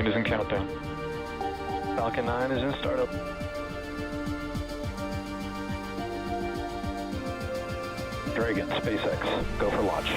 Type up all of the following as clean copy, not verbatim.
is in countdown. Falcon 9 is in startup. Dragon, SpaceX, go for launch.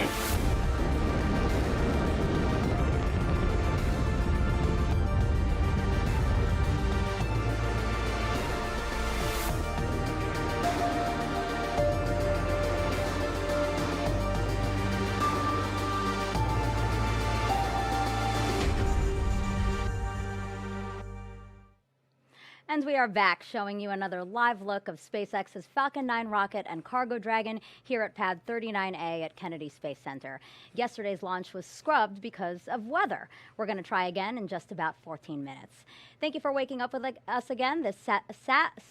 And we are back, showing you another live look of SpaceX's Falcon 9 rocket and Cargo Dragon here at Pad 39A at Kennedy Space Center. Yesterday's launch was scrubbed because of weather. We're going to try again in just about 14 minutes. Thank you for waking up with us again this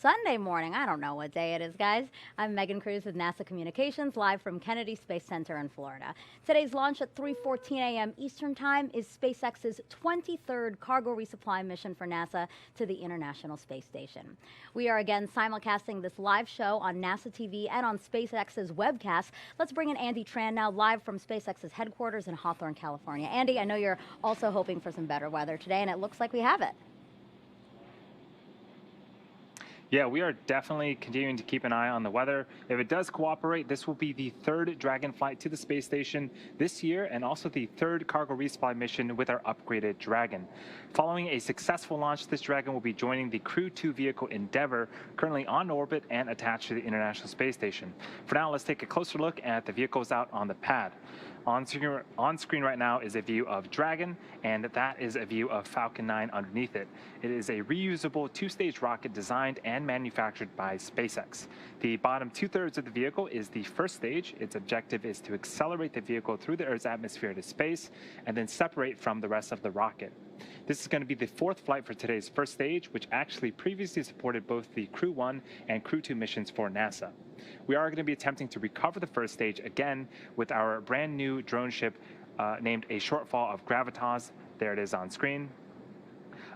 Sunday morning. I don't know what day it is, guys. I'm Megan Cruz with NASA Communications, live from Kennedy Space Center in Florida. Today's launch at 3:14 a.m. Eastern Time is SpaceX's 23rd cargo resupply mission for NASA to the International Space Station. We are again simulcasting this live show on NASA TV and on SpaceX's webcast. Let's bring in Andy Tran now, live from SpaceX's headquarters in Hawthorne, California. Andy, I know you're also hoping for some better weather today, and it looks like we have it. Yeah, we are definitely continuing to keep an eye on the weather. If it does cooperate, this will be the third Dragon flight to the space station this year and also the third cargo resupply mission with our upgraded Dragon. Following a successful launch, this Dragon will be joining the Crew 2 vehicle Endeavour, currently on orbit and attached to the International Space Station. For now, let's take a closer look at the vehicles out on the pad. On screen right now is a view of Dragon, and that is a view of Falcon 9 underneath it. It is a reusable two-stage rocket designed and manufactured by SpaceX. The bottom two-thirds of the vehicle is the first stage. Its objective is to accelerate the vehicle through the Earth's atmosphere to space and then separate from the rest of the rocket. This is going to be the fourth flight for today's first stage, which actually previously supported both the Crew 1 and Crew 2 missions for NASA. We are going to be attempting to recover the first stage again with our brand new drone ship named a Shortfall of Gravitas. There it is on screen.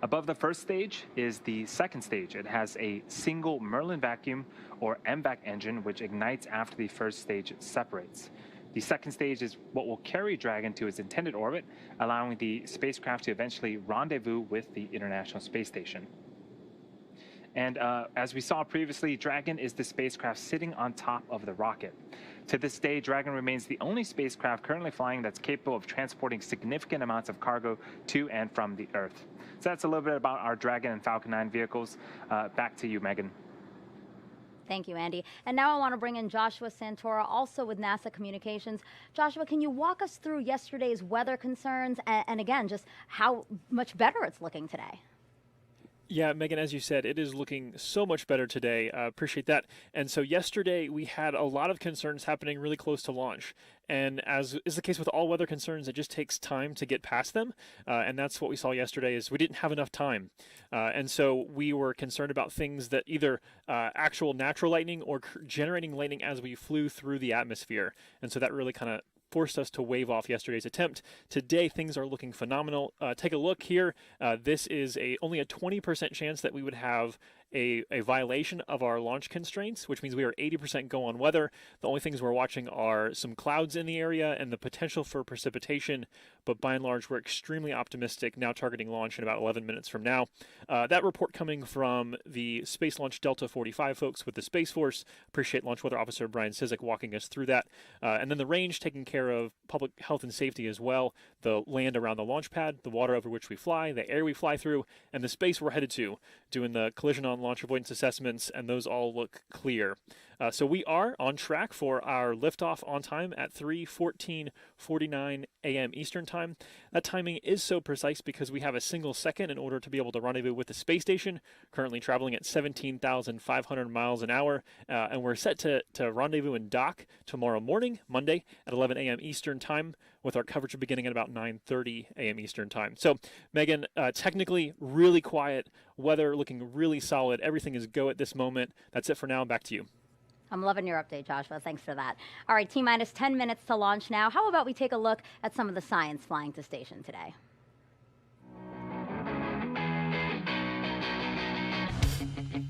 Above the first stage is the second stage. It has a single Merlin vacuum or MVAC engine, which ignites after the first stage separates. The second stage is what will carry Dragon to its intended orbit, allowing the spacecraft to eventually rendezvous with the International Space Station. And as we saw previously, Dragon is the spacecraft sitting on top of the rocket. To this day, Dragon remains the only spacecraft currently flying that's capable of transporting significant amounts of cargo to and from the Earth. So that's a little bit about our Dragon and Falcon 9 vehicles. Back to you, Megan. Thank you, Andy. And now I want to bring in Joshua Santora, also with NASA Communications. Joshua, can you walk us through yesterday's weather concerns and again, just how much better it's looking today? Yeah, Megan, as you said, it is looking so much better today. Appreciate that. And so yesterday we had a lot of concerns happening really close to launch. And as is the case with all weather concerns, it just takes time to get past them. And that's what we saw yesterday is we didn't have enough time. And so we were concerned about things that either actual natural lightning or generating lightning as we flew through the atmosphere. And so that really kind of forced us to wave off yesterday's attempt. Today, things are looking phenomenal. Take a look here. This is only a 20% chance that we would have a violation of our launch constraints, which means we are 80% go on weather. The only things we're watching are some clouds in the area and the potential for precipitation, but by and large, we're extremely optimistic, now targeting launch in about 11 minutes from now. That report coming from the Space Launch Delta 45 folks with the Space Force. Appreciate Launch Weather Officer Brian Cizik walking us through that. And then the range taking care of public health and safety as well, the land around the launch pad, the water over which we fly, the air we fly through, and the space we're headed to, doing the collision on launch avoidance assessments, and those all look clear. So we are on track for our liftoff on time at 3:14:49 a.m. Eastern Time. That timing is so precise because we have a single second in order to be able to rendezvous with the space station, currently traveling at 17,500 miles an hour, and we're set to rendezvous and dock tomorrow morning, Monday, at 11 a.m. Eastern Time, with our coverage beginning at about 9:30 a.m. Eastern Time. So, Megan, technically really quiet, weather looking really solid. Everything is go at this moment. That's it for now. Back to you. I'm loving your update, Joshua. Thanks for that. All right, T-minus 10 minutes to launch now. How about we take a look at some of the science flying to station today?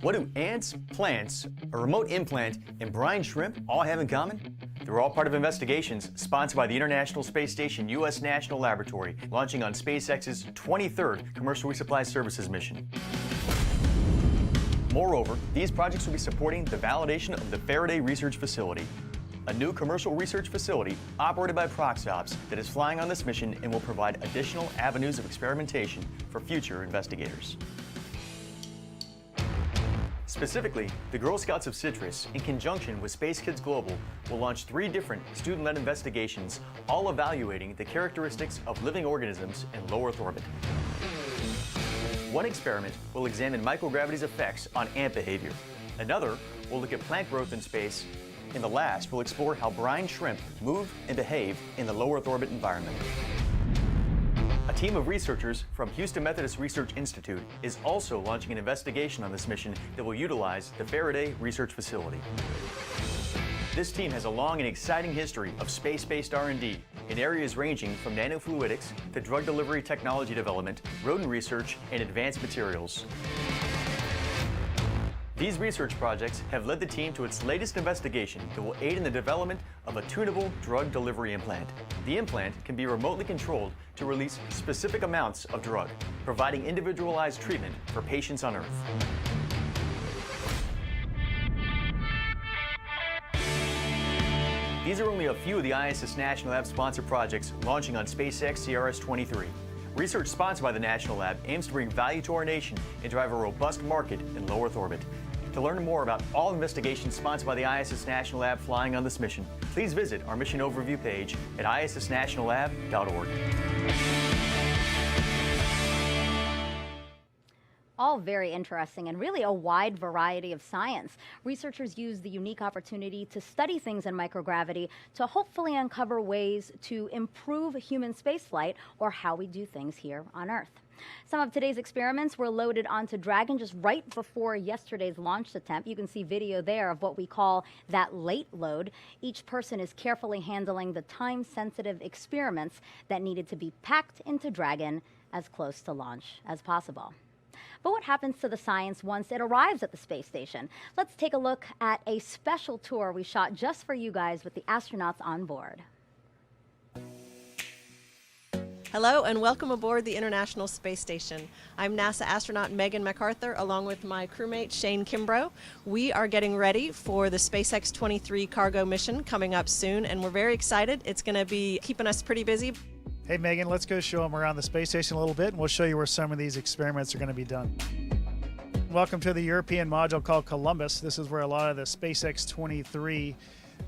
What do ants, plants, a remote implant, and brine shrimp all have in common? The They're all part of investigations sponsored by the International Space Station U.S. National Laboratory, launching on SpaceX's 23rd Commercial Resupply Services mission. Moreover, these projects will be supporting the validation of the Faraday Research Facility, a new commercial research facility operated by Proxops that is flying on this mission and will provide additional avenues of experimentation for future investigators. Specifically, the Girl Scouts of Citrus, in conjunction with Space Kids Global, will launch 3 different student-led investigations, all evaluating the characteristics of living organisms in low Earth orbit. One experiment will examine microgravity's effects on ant behavior. Another will look at plant growth in space, and the last will explore how brine shrimp move and behave in the low Earth orbit environment. A team of researchers from Houston Methodist Research Institute is also launching an investigation on this mission that will utilize the Faraday Research Facility. This team has a long and exciting history of space-based R&D in areas ranging from nanofluidics to drug delivery technology development, rodent research, and advanced materials. These research projects have led the team to its latest investigation that will aid in the development of a tunable drug delivery implant. The implant can be remotely controlled to release specific amounts of drug, providing individualized treatment for patients on Earth. These are only a few of the ISS National Lab sponsored projects launching on SpaceX CRS-23. Research sponsored by the National Lab aims to bring value to our nation and drive a robust market in low Earth orbit. To learn more about all investigations sponsored by the ISS National Lab flying on this mission, please visit our mission overview page at issnationallab.org. All very interesting and really a wide variety of science. Researchers use the unique opportunity to study things in microgravity to hopefully uncover ways to improve human spaceflight or how we do things here on Earth. Some of today's experiments were loaded onto Dragon just right before yesterday's launch attempt. You can see video there of what we call that late load. Each person is carefully handling the time-sensitive experiments that needed to be packed into Dragon as close to launch as possible. But what happens to the science once it arrives at the space station? Let's take a look at a special tour we shot just for you guys with the astronauts on board. Hello and welcome aboard the International Space Station. I'm NASA astronaut Megan MacArthur along with my crewmate Shane Kimbrough. We are getting ready for the SpaceX 23 cargo mission coming up soon, and we're very excited. It's going to be keeping us pretty busy. Hey Megan, let's go show them around the space station a little bit and we'll show you where some of these experiments are going to be done. Welcome to the European module called Columbus. This is where a lot of the SpaceX 23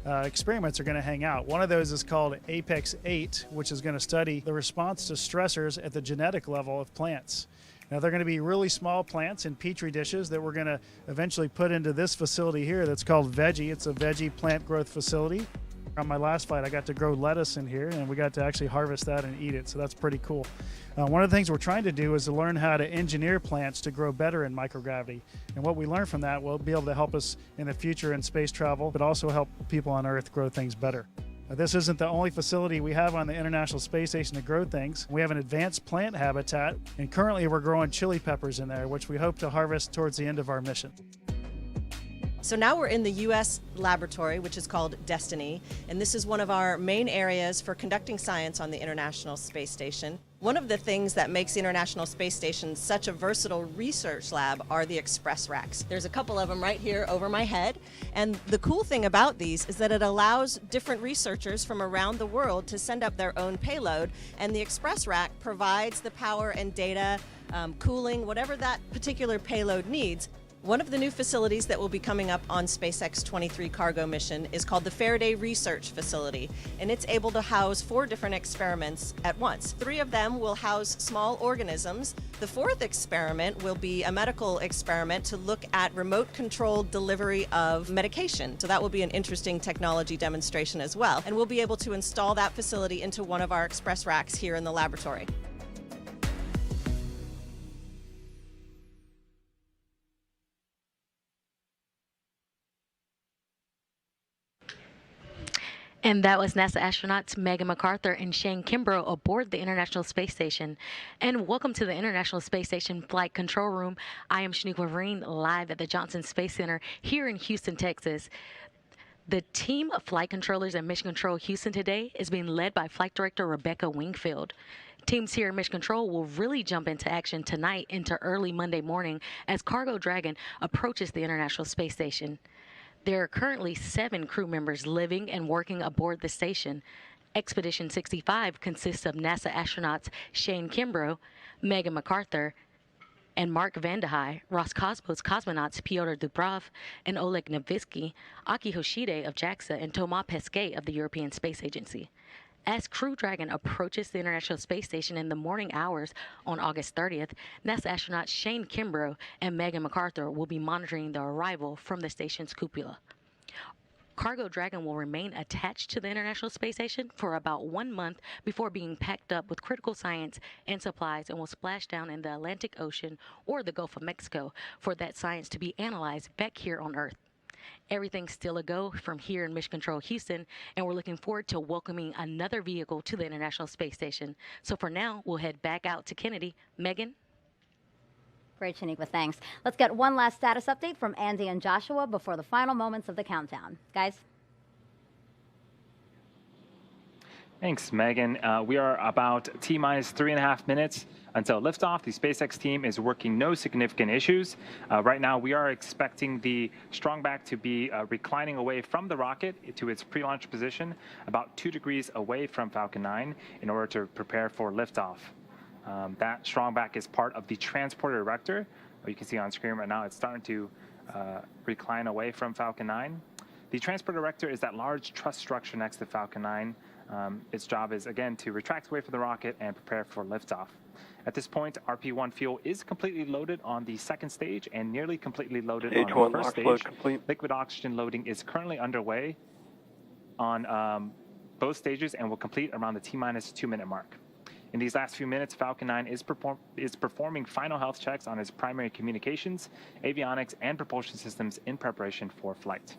experiments are going to hang out. One of those is called Apex 8, which is going to study the response to stressors at the genetic level of plants. Now they're going to be really small plants in petri dishes that we're going to eventually put into this facility here that's called Veggie. It's a veggie plant growth facility. On my last flight, I got to grow lettuce in here, and we got to actually harvest that and eat it, so that's pretty cool. One of the things we're trying to do is to learn how to engineer plants to grow better in microgravity. And what we learn from that will be able to help us in the future in space travel, but also help people on Earth grow things better. This isn't the only facility we have on the International Space Station to grow things. We have an advanced plant habitat, and currently we're growing chili peppers in there, which we hope to harvest towards the end of our mission. So now we're in the U.S. laboratory, which is called Destiny, and this is one of our main areas for conducting science on the International Space Station. One of the things that makes the International Space Station such a versatile research lab are the express racks. There's a couple of them right here over my head, and the cool thing about these is that it allows different researchers from around the world to send up their own payload, and the express rack provides the power and data, cooling, whatever that particular payload needs. One of the new facilities that will be coming up on SpaceX 23 cargo mission is called the Faraday Research Facility, and it's able to house 4 different experiments at once. 3 of them will house small organisms. The 4th experiment will be a medical experiment to look at remote-controlled delivery of medication. So that will be an interesting technology demonstration as well, and we'll be able to install that facility into one of our express racks here in the laboratory. And that was NASA astronauts Megan MacArthur and Shane Kimbrough aboard the International Space Station. And welcome to the International Space Station Flight Control Room. I am Shaniqua Vereen, live at the Johnson Space Center here in Houston, Texas. The team of flight controllers at Mission Control Houston today is being led by Flight Director Rebecca Wingfield. Teams here at Mission Control will really jump into action tonight into early Monday morning as Cargo Dragon approaches the International Space Station. There are currently 7 crew members living and working aboard the station. Expedition 65 consists of NASA astronauts Shane Kimbrough, Megan MacArthur, and Mark Vandehei, Roscosmos cosmonauts Pyotr Dubrov and Oleg Novitsky, Aki Hoshide of JAXA, and Thomas Pesquet of the European Space Agency. As Crew Dragon approaches the International Space Station in the morning hours on August 30th, NASA astronauts Shane Kimbrough and Megan MacArthur will be monitoring the arrival from the station's cupola. Cargo Dragon will remain attached to the International Space Station for about 1 month before being packed up with critical science and supplies and will splash down in the Atlantic Ocean or the Gulf of Mexico for that science to be analyzed back here on Earth. Everything's still a go from here in Mission Control Houston, and we're looking forward to welcoming another vehicle to the International Space Station. So for now, we'll head back out to Kennedy. Megan? Great, Shaniqua, thanks. Let's get one last status update from Andy and Joshua before the final moments of the countdown. Guys? Thanks, Megan. We are about T-minus 3.5 minutes until liftoff. The SpaceX team is working no significant issues. Right now, we are expecting the strongback to be reclining away from the rocket to its pre-launch position, about 2 degrees away from Falcon 9 in order to prepare for liftoff. That strongback is part of the transporter erector. You can see on screen right now, it's starting to recline away from Falcon 9. The transporter erector is that large truss structure next to Falcon 9. Its job is, again, to retract away from the rocket and prepare for liftoff. At this point, RP-1 fuel is completely loaded on the second stage and nearly completely loaded on the first stage. Liquid oxygen loading is currently underway on both stages and will complete around the T-minus 2-minute mark. In these last few minutes, Falcon 9 is performing final health checks on its primary communications, avionics, and propulsion systems in preparation for flight.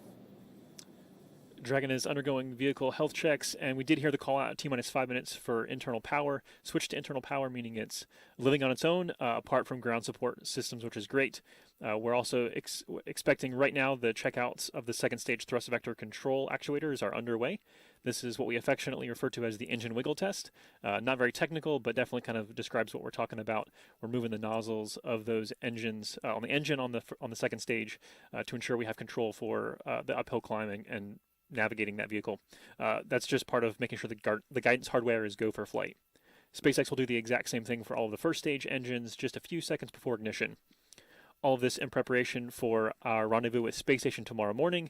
Dragon is undergoing vehicle health checks, and we did hear the call out at T-minus 5 minutes for internal power. Switch to internal power, meaning it's living on its own, apart from ground support systems, which is great. We're also expecting right now the checkouts of the second stage thrust vector control actuators are underway. This is what we affectionately refer to as the engine wiggle test. Not very technical, but definitely kind of describes what we're talking about. We're moving the nozzles of those engines on the engine on the second stage to ensure we have control for the uphill climbing and navigating that vehicle. That's just part of making sure the guidance hardware is go for flight. SpaceX will do the exact same thing for all of the first stage engines just a few seconds before ignition. All of this in preparation for our rendezvous with Space Station tomorrow morning.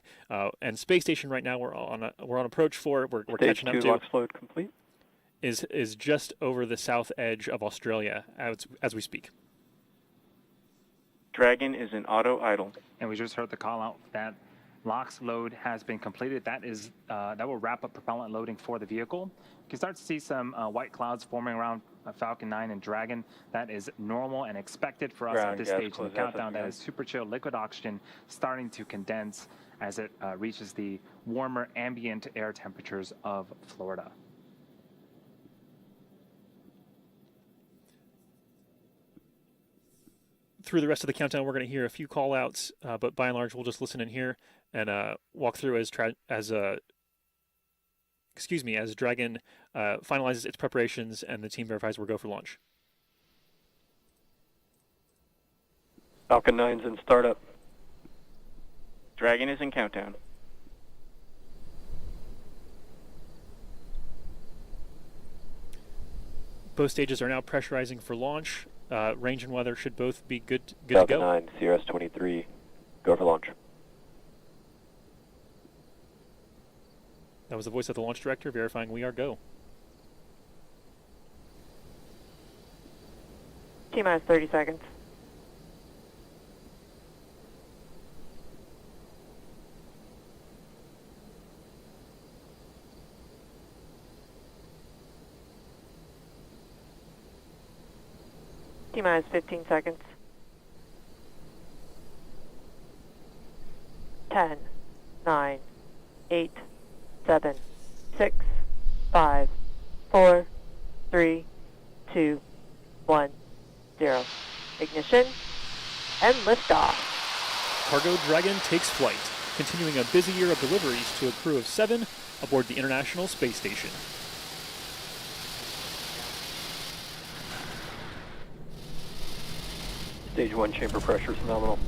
And Space Station right now we're on approach for. We're catching up to. Stage 2 load complete. Is just over the south edge of Australia as we speak. Dragon is in auto idle. And we just heard the call out that LOX load has been completed. That will wrap up propellant loading for the vehicle. You can start to see some white clouds forming around Falcon 9 and Dragon. That is normal and expected for us at this stage in the countdown. That is super chill liquid oxygen starting to condense as it reaches the warmer ambient air temperatures of Florida. Through the rest of the countdown, we're going to hear a few call outs, but by and large, we'll just listen in here and walk through as Dragon finalizes its preparations and the team verifies we're go for launch. Falcon 9's in startup. Dragon is in countdown. Both stages are now pressurizing for launch. Range and weather should both be good to Falcon go. 9, CRS-23, go for launch. That was the voice of the launch director verifying we are go. T-minus 30 seconds. T-minus 15 seconds. 10, 9, 8, 7, 6, 5, 4, 3, 2, 1, 0. Ignition and liftoff. Cargo Dragon takes flight. continuing a busy year of deliveries to a crew of 7 aboard the International Space Station. Stage 1 chamber pressure is nominal.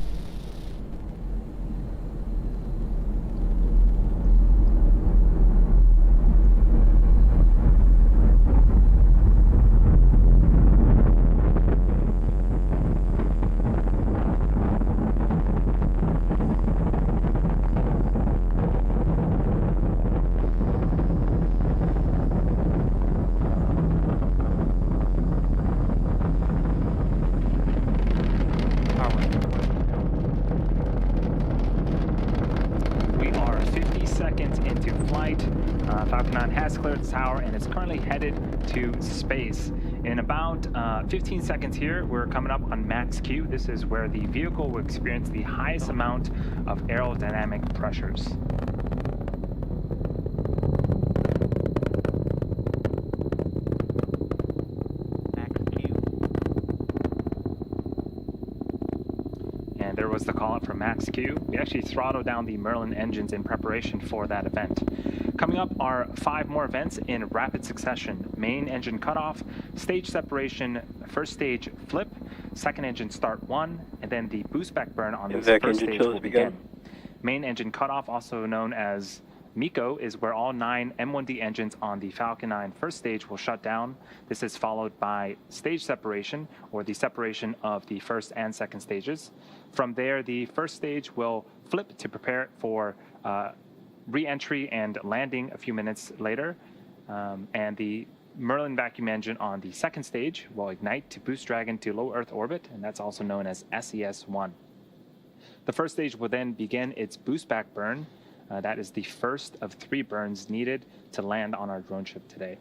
Falcon 9 has cleared the tower and is currently headed to space. In about 15 seconds here, we're coming up on max Q. This is where the vehicle will experience the highest amount of aerodynamic pressures. And there was the call out for max Q. We actually throttled down the Merlin engines in preparation for that event. Coming up are 5 more events in rapid succession. Main engine cutoff, stage separation, first stage flip, second engine start 1, and then the boost back burn on this first stage will begin. Main engine cutoff, also known as MECO, is where all 9 M1D engines on the Falcon 9 first stage will shut down. This is followed by stage separation, or the separation of the first and second stages. From there, the first stage will flip to prepare for re-entry and landing a few minutes later, and the Merlin vacuum engine on the second stage will ignite to boost Dragon to low Earth orbit, and that's also known as SES-1. The first stage will then begin its boost back burn. That is the first of 3 burns needed to land on our drone ship today.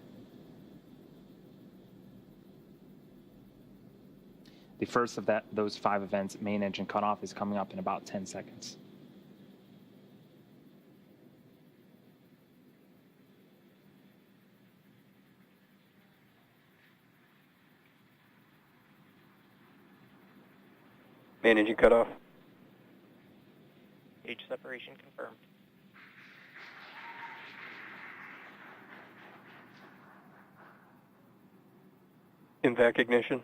The first of those 5 events, main engine cutoff, is coming up in about 10 seconds. Main engine cutoff. Stage separation confirmed. INVAC ignition.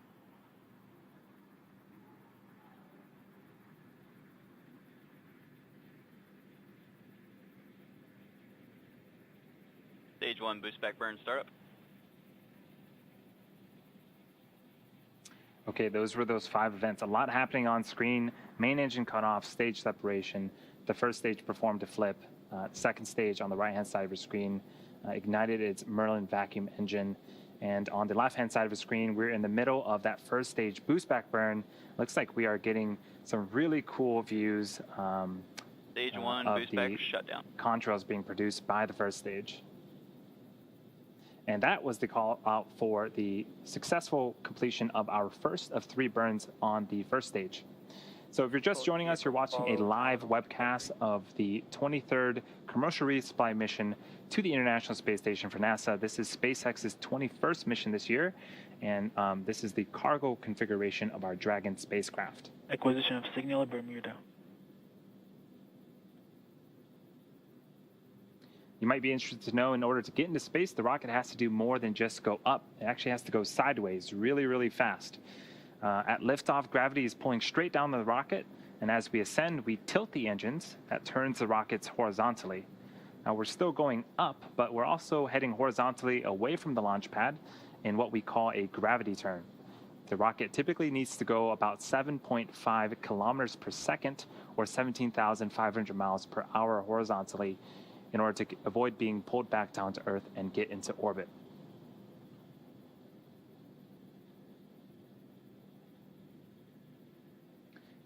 Stage 1 boost back burn startup. Okay, those were those 5 events. A lot happening on screen. Main engine cutoff, stage separation. The first stage performed a flip. Second stage on the right-hand side of your screen ignited its Merlin vacuum engine. And on the left-hand side of the screen, we're in the middle of that first stage boost back burn. Looks like we are getting some really cool views Stage 1 of boost back shutdown. contrails being produced by the first stage. And that was the call out for the successful completion of our first of 3 burns on the first stage. So if you're just joining us, you're watching a live webcast of the 23rd commercial resupply mission to the International Space Station for NASA. This is SpaceX's 21st mission this year, and this is the cargo configuration of our Dragon spacecraft. Acquisition of signal at Bermuda. You might be interested to know, in order to get into space, the rocket has to do more than just go up. It actually has to go sideways really, really fast. At liftoff, gravity is pulling straight down the rocket, and as we ascend, we tilt the engines. That turns the rockets horizontally. Now, we're still going up, but we're also heading horizontally away from the launch pad in what we call a gravity turn. The rocket typically needs to go about 7.5 kilometers per second, or 17,500 miles per hour horizontally, in order to avoid being pulled back down to Earth and get into orbit.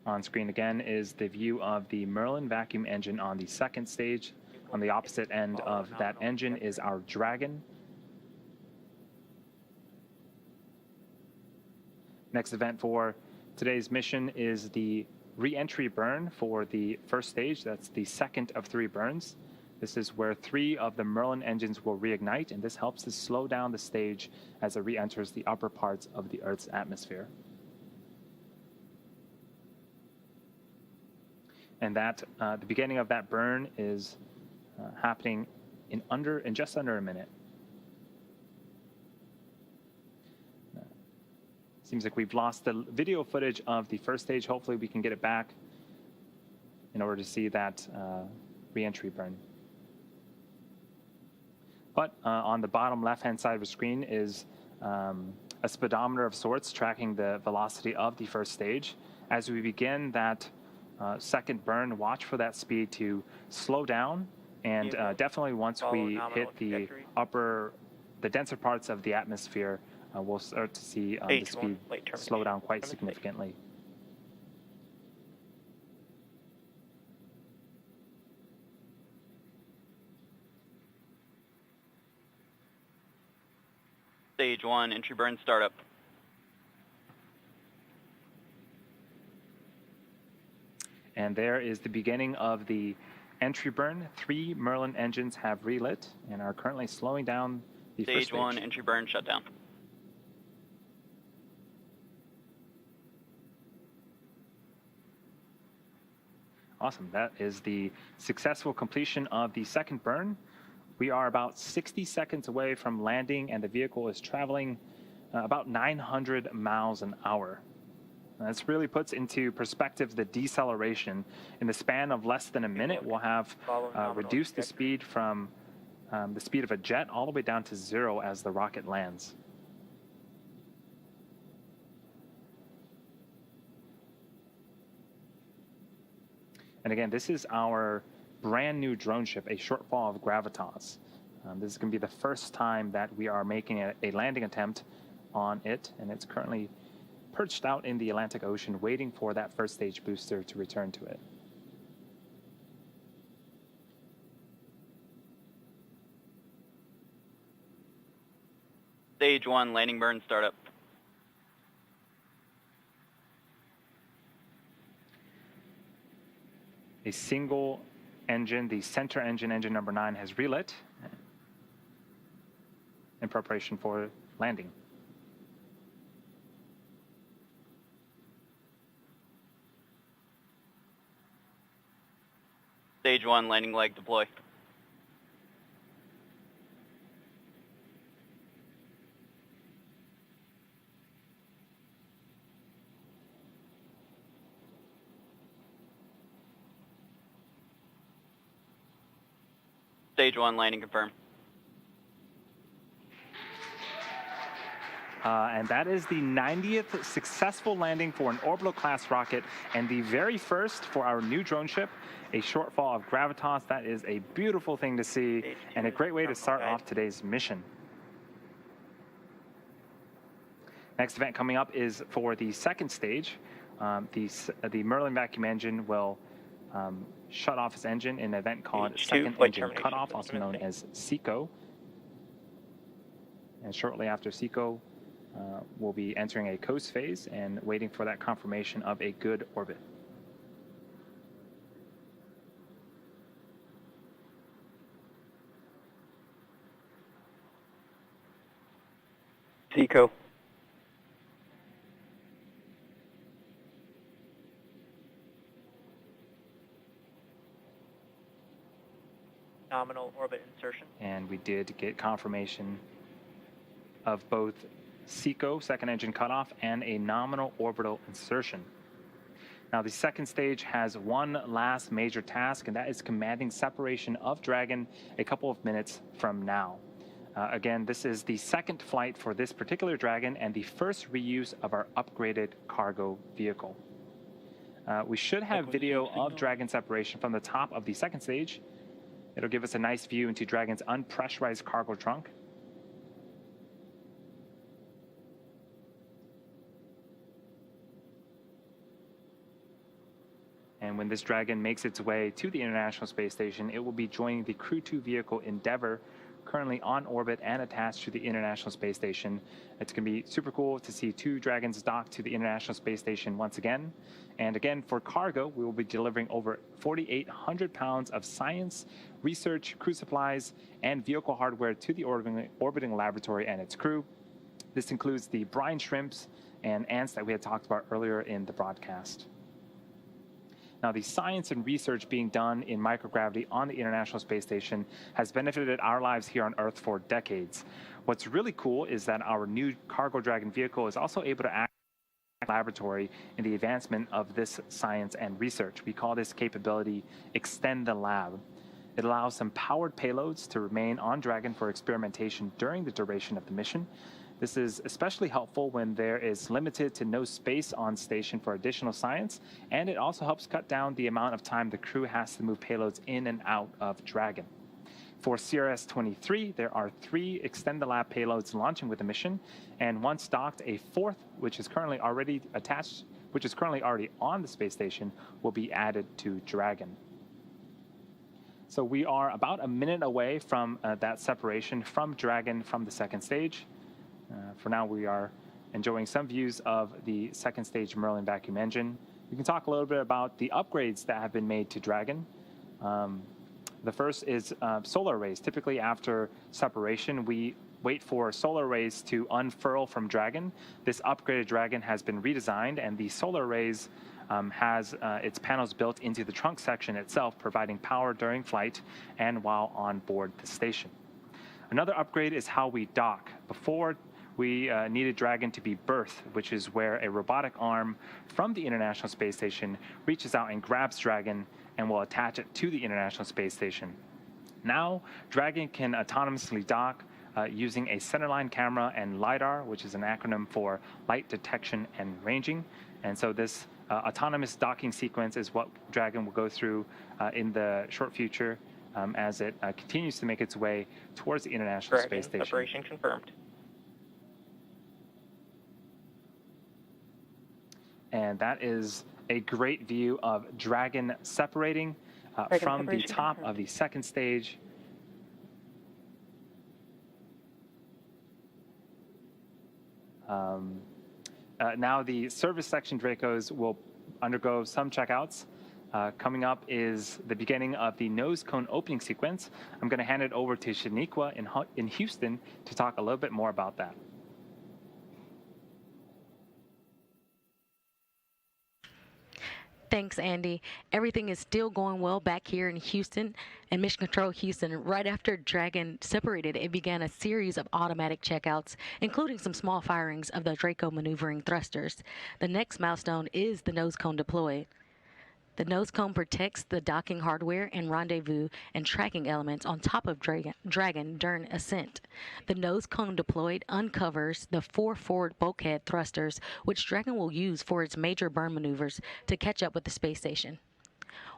On screen again is the view of the Merlin vacuum engine on the second stage. On the opposite end of that engine is our Dragon. Next event for today's mission is the re-entry burn for the first stage. That's the second of 3 burns. This is where 3 of the Merlin engines will reignite, and this helps to slow down the stage as it re-enters the upper parts of the Earth's atmosphere. And that the beginning of that burn is happening in just under a minute. Seems like we've lost the video footage of the first stage. Hopefully we can get it back in order to see that re-entry burn. But on the bottom left-hand side of the screen is a speedometer of sorts tracking the velocity of the first stage. As we begin that second burn, watch for that speed to slow down, and definitely once we hit the denser parts of the atmosphere, we'll start to see the speed slow down quite significantly. Stage 1, entry burn startup. And there is the beginning of the entry burn. 3 Merlin engines have relit and are currently slowing down the first stage. Stage 1, entry burn shutdown. Awesome. That is the successful completion of the second burn. We are about 60 seconds away from landing, and the vehicle is traveling about 900 miles an hour. This really puts into perspective the deceleration. In the span of less than a minute, we'll have reduced the speed from the speed of a jet all the way down to 0 as the rocket lands. And again, this is our brand new drone ship, a shortfall of Gravitas. This is going to be the first time that we are making a landing attempt on it, and it's currently perched out in the Atlantic Ocean waiting for that first stage booster to return to it. Stage 1, landing burn startup. A single engine, the center engine, engine number 9, has relit in preparation for landing. Stage 1, landing leg deploy. Stage 1, landing confirmed. And that is the 90th successful landing for an orbital class rocket, and the very first for our new drone ship, a shortfall of Gravitas. That is a beautiful thing to see and a great way to start off today's mission. Next event coming up is for the second stage. The Merlin vacuum engine will shut off its engine in an event called Second Engine Cutoff, also known as SECO. And shortly after SECO, we'll be entering a coast phase and waiting for that confirmation of a good orbit. SECO. Nominal orbit insertion. And we did get confirmation of both SECO, second engine cutoff, and a nominal orbital insertion. Now, the second stage has one last major task, and that is commanding separation of Dragon a couple of minutes from now. Again, this is the second flight for this particular Dragon and the first reuse of our upgraded cargo vehicle. We should have video of Dragon separation from the top of the second stage. It'll give us a nice view into Dragon's unpressurized cargo trunk. And when this Dragon makes its way to the International Space Station, it will be joining the Crew 2 vehicle Endeavour, currently on orbit and attached to the International Space Station. It's going to be super cool to see 2 Dragons docked to the International Space Station once again. And again, for cargo, we will be delivering over 4,800 pounds of science, research, crew supplies, and vehicle hardware to the orbiting laboratory and its crew. This includes the brine shrimps and ants that we had talked about earlier in the broadcast. Now, the science and research being done in microgravity on the International Space Station has benefited our lives here on Earth for decades. What's really cool is that our new Cargo Dragon vehicle is also able to act as a laboratory in the advancement of this science and research. We call this capability Extend the Lab. It allows some powered payloads to remain on Dragon for experimentation during the duration of the mission. This is especially helpful when there is limited to no space on station for additional science, and it also helps cut down the amount of time the crew has to move payloads in and out of Dragon. For CRS-23, there are 3 Extend the Lab payloads launching with the mission, and once docked, a 4th, which is currently already on the space station, will be added to Dragon. So we are about a minute away from that separation from Dragon from the second stage. For now, we are enjoying some views of the second stage Merlin vacuum engine. We can talk a little bit about the upgrades that have been made to Dragon. The first is solar arrays. Typically, after separation, we wait for solar arrays to unfurl from Dragon. This upgraded Dragon has been redesigned, and the solar arrays has its panels built into the trunk section itself, providing power during flight and while on board the station. Another upgrade is how we dock. Before, we needed Dragon to be berth, which is where a robotic arm from the International Space Station reaches out and grabs Dragon and will attach it to the International Space Station. Now, Dragon can autonomously dock using a centerline camera and LiDAR, which is an acronym for light detection and ranging. And so this autonomous docking sequence is what Dragon will go through in the short future as it continues to make its way towards the International Space Station. Operation confirmed. And that is a great view of Dragon separating from the top of the second stage. Now the service section Dracos will undergo some checkouts. Coming up is the beginning of the nose cone opening sequence. I'm going to hand it over to Shaniqua in Houston to talk a little bit more about that. Thanks, Andy. Everything is still going well back here in Houston and Mission Control Houston. Right after Dragon separated, it began a series of automatic checkouts, including some small firings of the Draco maneuvering thrusters. The next milestone is the nose cone deploy. The nose cone protects the docking hardware and rendezvous and tracking elements on top of Dragon during ascent. The nose cone deployed uncovers the 4 forward bulkhead thrusters, which Dragon will use for its major burn maneuvers to catch up with the space station.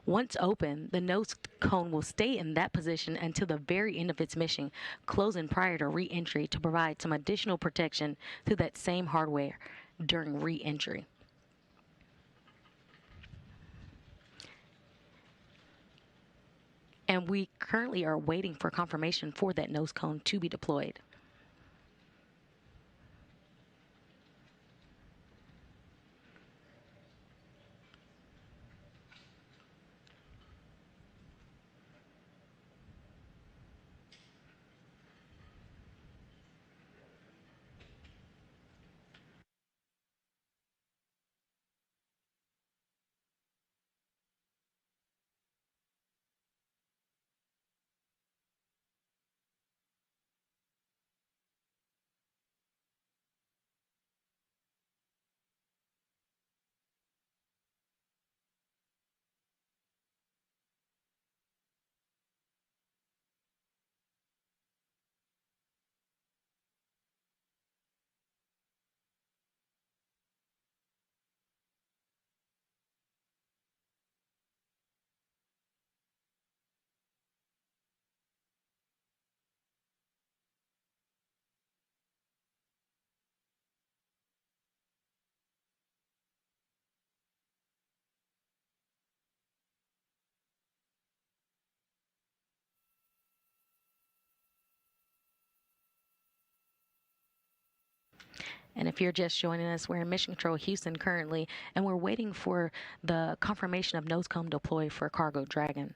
Once open, the nose cone will stay in that position until the very end of its mission, closing prior to re-entry to provide some additional protection to that same hardware during re-entry. And we currently are waiting for confirmation for that nose cone to be deployed. And if you're just joining us, we're in Mission Control Houston currently, and we're waiting for the confirmation of nose cone deploy for Cargo Dragon.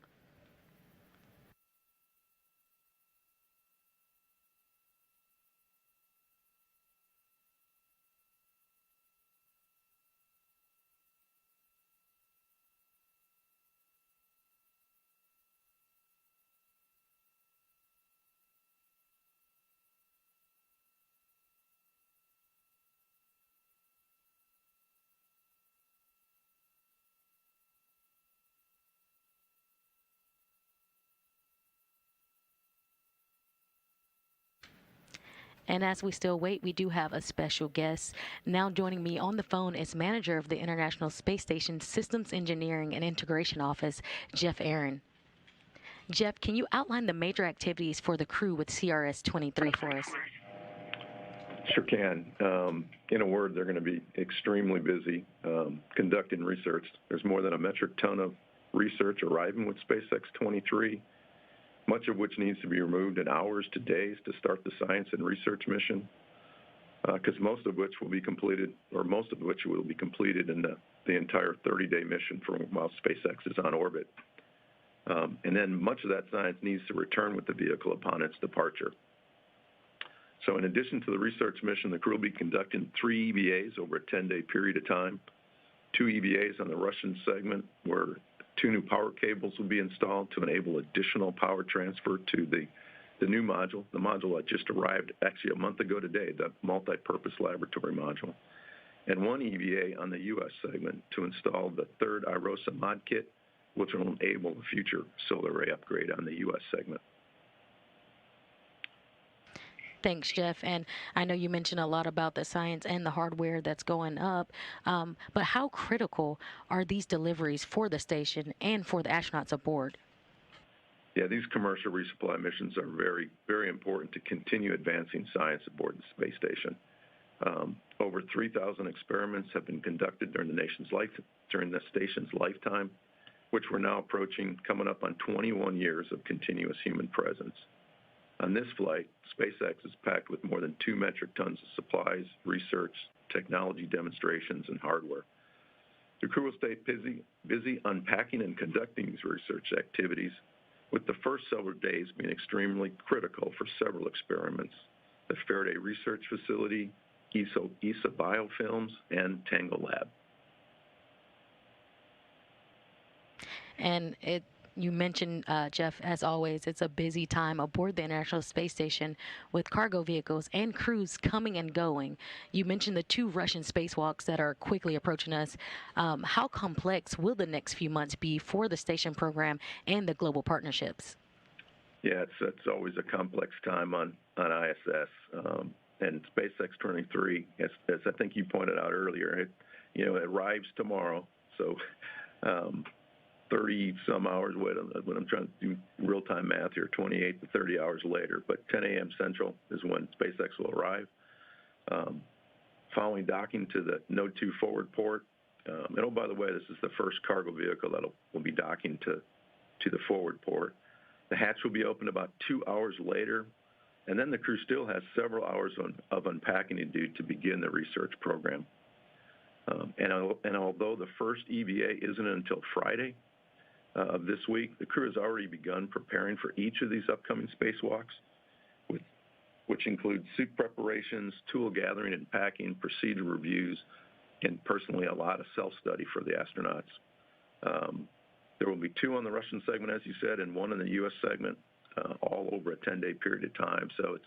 And as we still wait, we do have a special guest. Now joining me on the phone is manager of the International Space Station Systems Engineering and Integration Office, Jeff Aaron. Jeff, can you outline the major activities for the crew with CRS-23 for us? Sure can. In a word, they're going to be extremely busy conducting research. There's more than a metric ton of research arriving with SpaceX 23, much of which needs to be removed in hours to days to start the science and research mission, because most of which will be completed in the entire 30-day mission from while SpaceX is on orbit. And then much of that science needs to return with the vehicle upon its departure. So in addition to the research mission, the crew will be conducting 3 EVAs over a 10-day period of time, 2 EVAs on the Russian segment where 2 new power cables will be installed to enable additional power transfer to the new module, the module that just arrived actually a month ago today, the multi-purpose laboratory module, and 1 EVA on the U.S. segment to install the 3rd IROSA mod kit, which will enable a future solar array upgrade on the U.S. segment. Thanks, Jeff. And I know you mentioned a lot about the science and the hardware that's going up, but how critical are these deliveries for the station and for the astronauts aboard? Yeah, these commercial resupply missions are very, very important to continue advancing science aboard the space station. Over 3,000 experiments have been conducted during the station's lifetime, which we're now approaching, coming up on 21 years of continuous human presence. On this flight, SpaceX is packed with more than 2 metric tons of supplies, research, technology demonstrations, and hardware. The crew will stay busy unpacking and conducting these research activities, with the first several days being extremely critical for several experiments: the Faraday Research Facility, ESA Biofilms, and Tango Lab. And you mentioned, Jeff, as always, it's a busy time aboard the International Space Station with cargo vehicles and crews coming and going. You mentioned the 2 Russian spacewalks that are quickly approaching us. How complex will the next few months be for the station program and the global partnerships? Yeah, it's always a complex time on ISS. And SpaceX 23, as I think you pointed out earlier, it arrives tomorrow. So 30 some hours, when I'm trying to do real-time math here, 28 to 30 hours later, but 10 a.m. Central is when SpaceX will arrive. Following docking to the Node 2 forward port, and oh, by the way, this is the first cargo vehicle that will be docking to the forward port. The hatch will be opened about 2 hours later, and then the crew still has several hours of unpacking to do to begin the research program. And although the first EVA isn't until Friday of this week, the crew has already begun preparing for each of these upcoming spacewalks, which include suit preparations, tool gathering and packing, procedure reviews, and personally a lot of self-study for the astronauts. There will be 2 on the Russian segment, as you said, and 1 in the U.S. segment, all over a 10-day period of time. So it's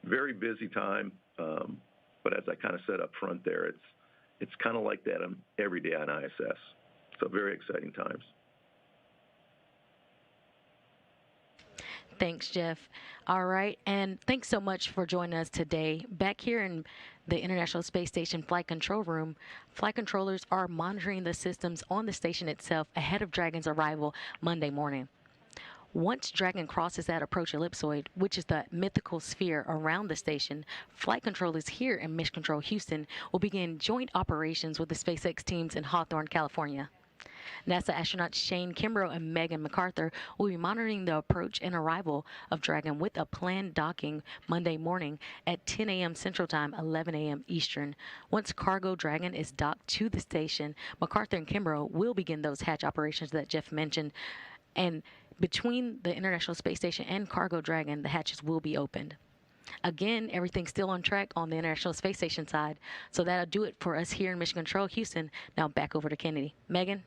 a very busy time, but as I kind of said up front there, it's kind of like that every day on ISS. So very exciting times. Thanks, Jeff. All right, and thanks so much for joining us today. Back here in the International Space Station Flight Control Room, flight controllers are monitoring the systems on the station itself ahead of Dragon's arrival Monday morning. Once Dragon crosses that approach ellipsoid, which is the mythical sphere around the station, flight controllers here in Mission Control Houston will begin joint operations with the SpaceX teams in Hawthorne, California. NASA astronauts Shane Kimbrough and Megan MacArthur will be monitoring the approach and arrival of Dragon with a planned docking Monday morning at 10 a.m. Central Time, 11 a.m. Eastern. Once Cargo Dragon is docked to the station, MacArthur and Kimbrough will begin those hatch operations that Jeff mentioned. And between the International Space Station and Cargo Dragon, the hatches will be opened. Again, everything's still on track on the International Space Station side. So that'll do it for us here in Mission Control Houston. Now back over to Kennedy. Megan?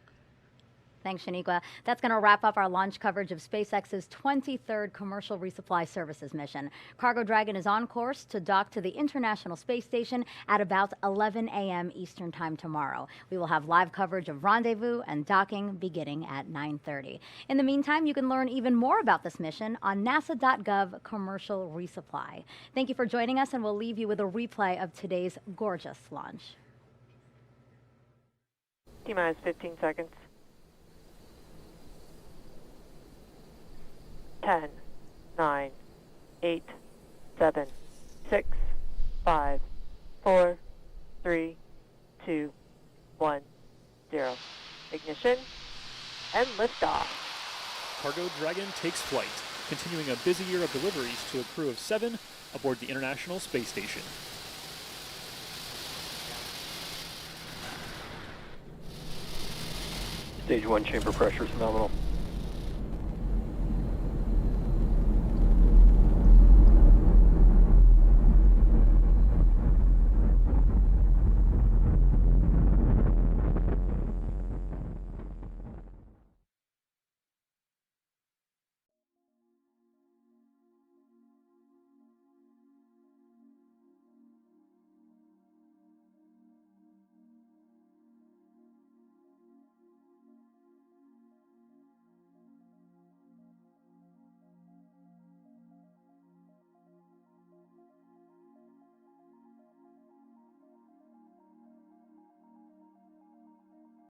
Thanks, Shaniqua. That's going to wrap up our launch coverage of SpaceX's 23rd commercial resupply services mission. Cargo Dragon is on course to dock to the International Space Station at about 11 a.m. Eastern Time tomorrow. We will have live coverage of rendezvous and docking beginning at 9:30. In the meantime, you can learn even more about this mission on nasa.gov commercial resupply. Thank you for joining us, and we'll leave you with a replay of today's gorgeous launch. T-minus 15 seconds. 10, 9, 8, 7, 6, 5, 4, 3, 2, 1, 0. Ignition and liftoff. Cargo Dragon takes flight, continuing a busy year of deliveries to a crew of 7 aboard the International Space Station. Stage 1 chamber pressure is nominal.